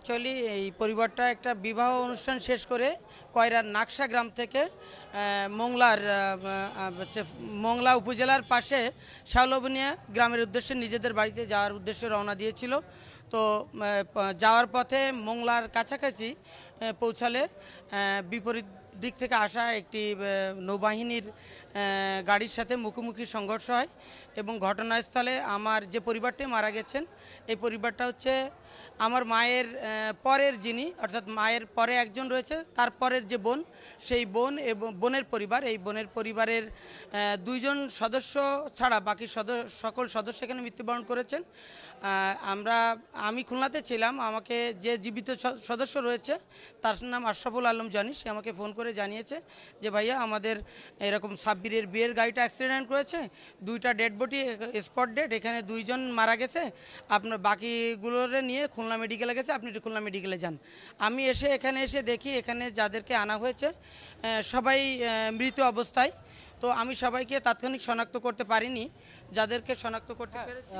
Actually এই পরিবারটা একটা বিবাহ অনুষ্ঠান শেষ করে কয়রার নাকশা গ্রাম থেকে মোংলার হচ্ছে মোংলা উপজেলার পাশে শাওলবনিয়া গ্রামের উদ্দেশ্যে নিজেদের বাড়িতে যাওয়ার উদ্দেশ্যে রওনা দিয়েছিল। তো যাওয়ার পথে মোংলার কাছাকাছি পৌঁছালে বিপরীত দিক থেকে আসা একটি নৌবাহিনীর গাড়ির সাথে মুখোমুখি সংঘর্ষ হয় এবং ঘটনাস্থলে আমার যে পরিবারটি মারা গেছেন এই পরিবারটা হচ্ছে আমার মায়ের পরের যিনি অর্থাৎ মায়ের পরে একজন রয়েছে, তার পরের যে বোন, সেই বোন এবং বোনের পরিবার, এই বোনের পরিবারের দুইজন সদস্য ছাড়া বাকি সকল সদস্য এখানে মৃত্যুবরণ করেছেন। আমি খুলনাতে ছিলাম, আমাকে যে জীবিত সদস্য রয়েছে তার নাম আশরাফুল আলম জানি, সে আমাকে ফোন করে জানিয়েছে যে ভাইয়া আমাদের এরকম সাব্বিরের বিয়ের গাড়িটা অ্যাক্সিডেন্ট করেছে, দুইটা ডেড বডি স্পট ডেড, এখানে দুইজন মারা গেছে, আপনার বাকিগুলোর নিয়ে খুলনা মেডিকেলে গেছে, আপনি একটু খুলনা মেডিকেলে যান। আমি এখানে এসে দেখি এখানে যাদেরকে আনা হয়েছে সবাই মৃত অবস্থায়। তো আমি সবাইকে তাৎক্ষণিক শনাক্ত করতে পারিনি, যাদেরকে শনাক্ত করতে পেরেছি